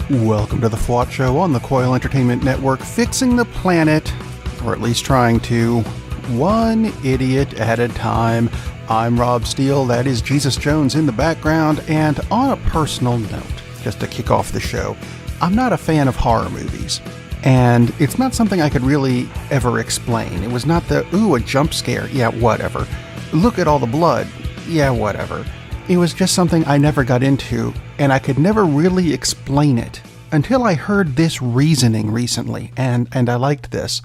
Welcome to the FWOT Show on the Coil Entertainment Network, fixing the planet, or at least trying to, one idiot at a time. I'm Rob Steele, that is Jesus Jones in the background, and on a personal note, just to kick off the show, I'm not a fan of horror movies, and it's not something I could really ever explain. It was not the, ooh, a jump scare, yeah, whatever. Look at all the blood, yeah, whatever. It was just something I never got into, and I could never really explain it until I heard this reasoning recently, and I liked this.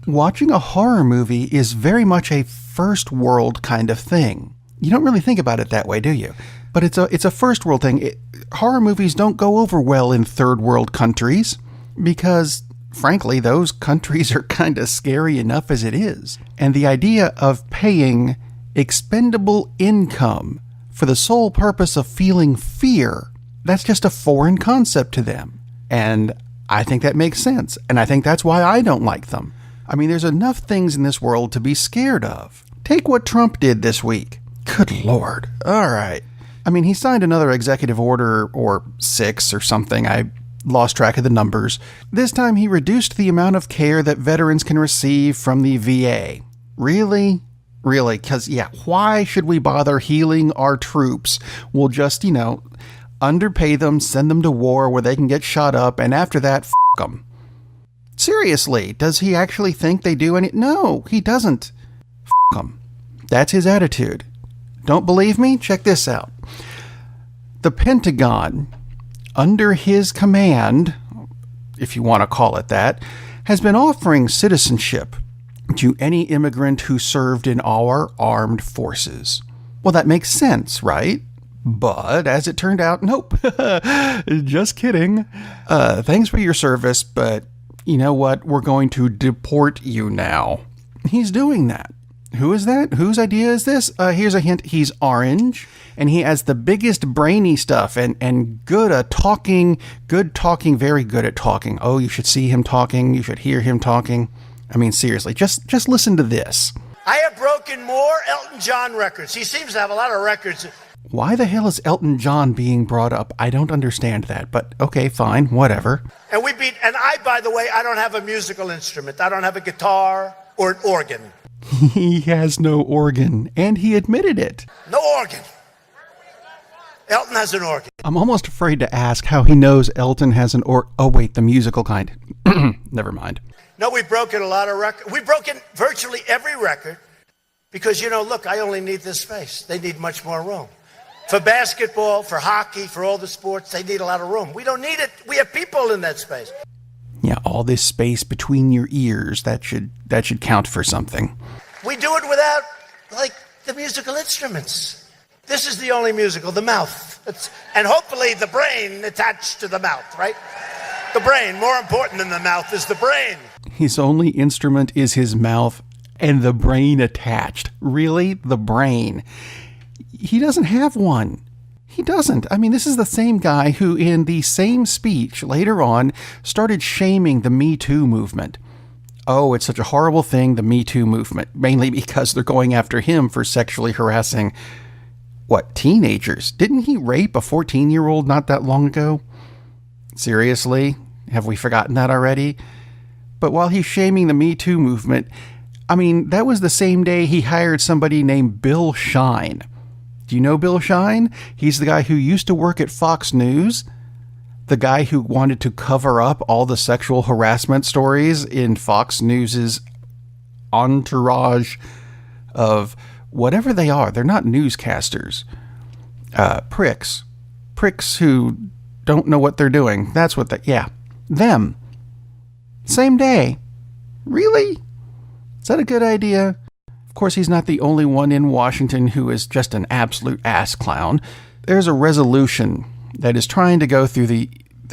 Watching a horror movie is very much a first world kind of thing. You don't really think about it that way, do you? But it's a first world thing. Horror movies don't go over well in third world countries because, frankly, those countries are kind of scary enough as it is. And the idea of paying expendable income for the sole purpose of feeling fear, that's just a foreign concept to them. And I think that makes sense. And I think that's why I don't like them. I mean, there's enough things in this world to be scared of. Take what Trump did this week. Good Lord. All right. I mean, he signed another executive order, or 6 or something. I lost track of the numbers. This time he reduced the amount of care that veterans can receive from the VA. Really? Really? Because, yeah, why should we bother healing our troops? We'll just, underpay them, send them to war where they can get shot up, and after that, f*** them. Seriously, does he actually think they do any? No, he doesn't. F*** them. That's his attitude. Don't believe me? Check this out. The Pentagon, under his command, if you want to call it that, has been offering citizenship to any immigrant who served in our armed forces. Well, that makes sense, right? But as it turned out, nope. Just kidding. Thanks for your service, but you know what? We're going to deport you now. He's doing that. Who is that? Whose idea is this? Here's a hint. He's orange, and he has the biggest brainy stuff, and good at talking, very good at talking. Oh, you should see him talking. You should hear him talking. I mean, seriously, just listen to this. I have broken more Elton John records. He seems to have a lot of records. Why the hell is Elton John being brought up? I don't understand that, but okay, fine, whatever. And by the way, I don't have a musical instrument. I don't have a guitar or an organ. He has no organ, and he admitted it. No organ. Elton has an organ. I'm almost afraid to ask how he knows Elton has an oh wait, the musical kind. Never mind. No, we've broken a lot of records. We've broken virtually every record because, look, I only need this space. They need much more room. For basketball, for hockey, for all the sports, they need a lot of room. We don't need it. We have people in that space. Yeah, all this space between your ears, that should count for something. We do it without, the musical instruments. This is the only musical, the mouth. And hopefully the brain attached to the mouth, right? The brain, more important than the mouth, is the brain. His only instrument is his mouth and the brain attached. Really? The brain. He doesn't have one. He doesn't. I mean, this is the same guy who, in the same speech later on, started shaming the Me Too movement. Oh, it's such a horrible thing, the Me Too movement, mainly because they're going after him for sexually harassing, teenagers? Didn't he rape a 14-year-old not that long ago? Seriously? Have we forgotten that already? But while he's shaming the Me Too movement, I mean, that was the same day he hired somebody named Bill Shine. Do you know Bill Shine? He's the guy who used to work at Fox News, the guy who wanted to cover up all the sexual harassment stories in Fox News's entourage of whatever they are. They're not newscasters. Pricks. Pricks who don't know what they're doing. That's what them. Same day. Really? Is that a good idea? Of course, he's not the only one in Washington who is just an absolute ass clown. There's a resolution that is trying to go through the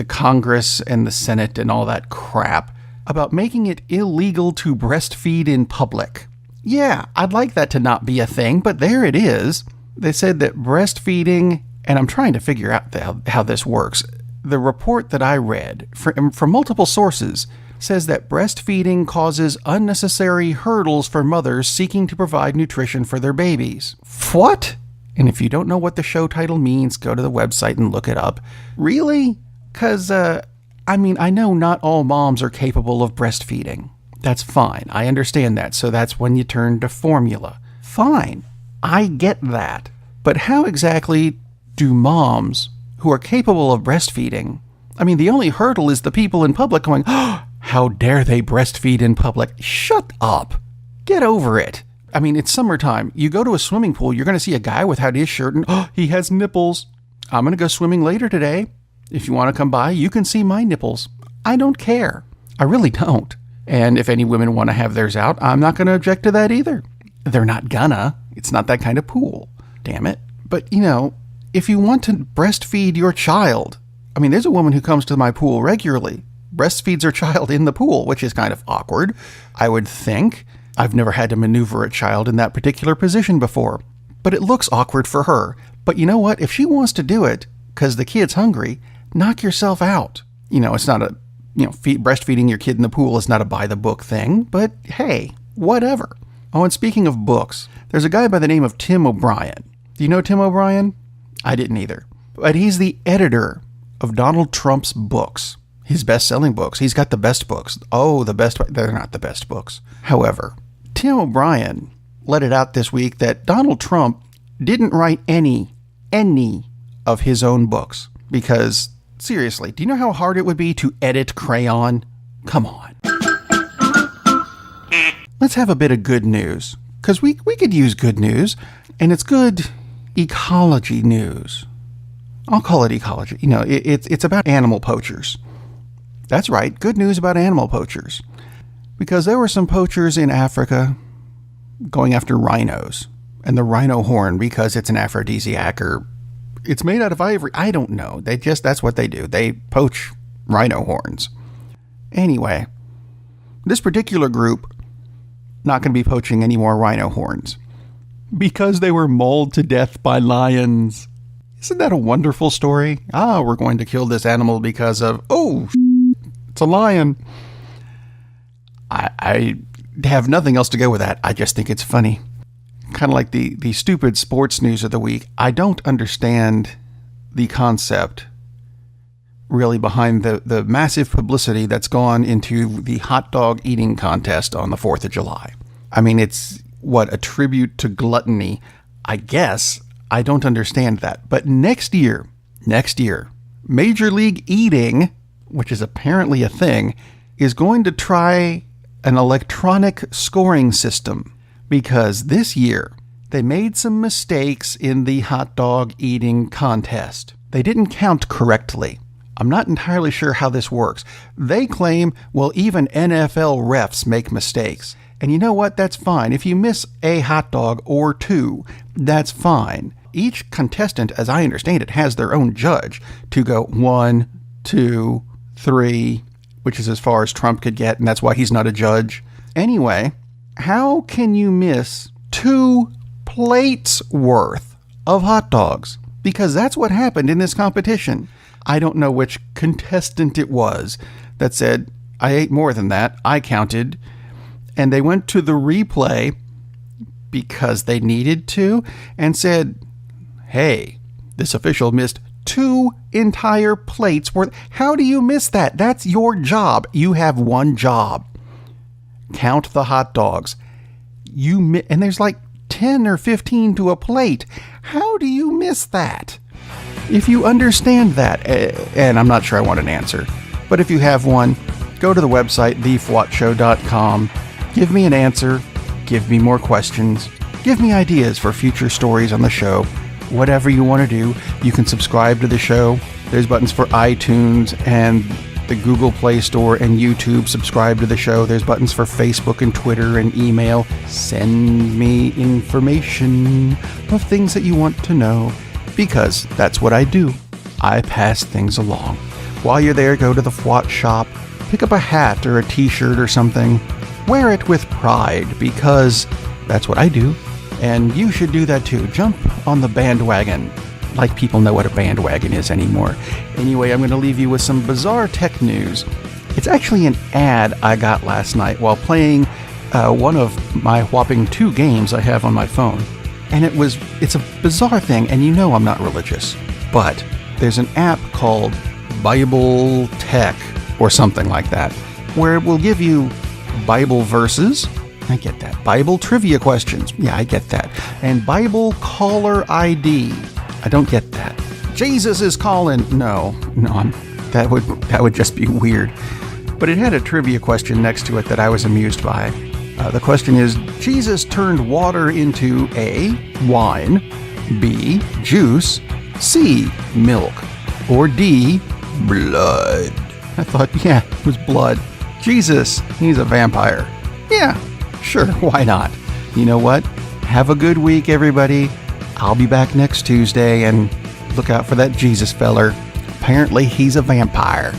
Congress and the Senate and all that crap about making it illegal to breastfeed in public. Yeah, I'd like that to not be a thing, but there it is. They said that breastfeeding, and I'm trying to figure out how this works. The report that I read from multiple sources says that breastfeeding causes unnecessary hurdles for mothers seeking to provide nutrition for their babies. What? And if you don't know what the show title means, go to the website and look it up. Really? Because I mean, I know not all moms are capable of breastfeeding. That's fine. I understand that. So that's when you turn to formula. Fine. I get that. But how exactly do moms who are capable of breastfeeding, I mean, the only hurdle is the people in public going, oh, how dare they breastfeed in public? Shut up. Get over it. I mean, it's summertime. You go to a swimming pool, you're going to see a guy without his shirt and, oh, he has nipples. I'm going to go swimming later today. If you want to come by, you can see my nipples. I don't care. I really don't. And if any women want to have theirs out, I'm not going to object to that either. They're not gonna. It's not that kind of pool. Damn it. But, if you want to breastfeed your child, I mean, there's a woman who comes to my pool regularly, breastfeeds her child in the pool, which is kind of awkward, I would think. I've never had to maneuver a child in that particular position before, but it looks awkward for her. But you know what? If she wants to do it because the kid's hungry, knock yourself out. It's not a, breastfeeding your kid in the pool is not a by-the-book thing, but hey, whatever. Oh, and speaking of books, there's a guy by the name of Tim O'Brien. Do you know Tim O'Brien? I didn't either. But he's the editor of Donald Trump's books, his best-selling books. He's got the best books. Oh, they're not the best books. However, Tim O'Brien let it out this week that Donald Trump didn't write any of his own books. Because, seriously, do you know how hard it would be to edit crayon? Come on. Let's have a bit of good news, because we could use good news, and it's good ecology news. I'll call it ecology. It's about animal poachers. That's right, good news about animal poachers. Because there were some poachers in Africa going after rhinos, and the rhino horn, because it's an aphrodisiac, or it's made out of ivory. I don't know. That's what they do. They poach rhino horns. Anyway, this particular group not going to be poaching any more rhino horns because they were mauled to death by lions. Isn't that a wonderful story? We're going to kill this animal because of, it's a lion. I have nothing else to go with that. I just think it's funny. Kind of like the stupid sports news of the week. I don't understand the concept really behind the massive publicity that's gone into the hot dog eating contest on the 4th of July. I mean, it's a tribute to gluttony. I guess I don't understand that. But next year, Major League Eating, which is apparently a thing, is going to try an electronic scoring system. Because this year, they made some mistakes in the hot dog eating contest. They didn't count correctly. I'm not entirely sure how this works. They claim, even NFL refs make mistakes. And you know what? That's fine. If you miss a hot dog or two, that's fine. Each contestant, as I understand it, has their own judge to go 1, 2, 3, which is as far as Trump could get, and that's why he's not a judge. Anyway, how can you miss 2 plates worth of hot dogs? Because that's what happened in this competition. I don't know which contestant it was that said, I ate more than that. I counted. And they went to the replay because they needed to and said, hey, this official missed 2 entire plates worth. How do you miss that? That's your job. You have one job. Count the hot dogs. And there's like 10 or 15 to a plate. How do you miss that? If you understand that, and I'm not sure I want an answer, but if you have one, go to the website, thefwotshow.com. Give me an answer. Give me more questions. Give me ideas for future stories on the show. Whatever you want to do, you can subscribe to the show. There's buttons for iTunes and the Google Play Store and YouTube. Subscribe to the show. There's buttons for Facebook and Twitter and email. Send me information of things that you want to know, because that's what I do. I pass things along. While you're there, go to the FWOT shop, pick up a hat or a t-shirt or something. Wear it with pride, because that's what I do. And you should do that too. Jump on the bandwagon. Like people know what a bandwagon is anymore. Anyway, I'm going to leave you with some bizarre tech news. It's actually an ad I got last night while playing one of my whopping 2 games I have on my phone. And it's a bizarre thing, and you know I'm not religious. But there's an app called Bible Tech or something like that, where it will give you Bible verses. I get that. Bible trivia questions. Yeah, I get that. And Bible caller ID. I don't get that. Jesus is calling. No, that would just be weird. But it had a trivia question next to it that I was amused by. The question is, Jesus turned water into A, wine, B, juice, C, milk, or D, blood. I thought, yeah, it was blood. Jesus, he's a vampire. Yeah, sure, why not? You know what? Have a good week, everybody. I'll be back next Tuesday, and look out for that Jesus feller. Apparently, he's a vampire.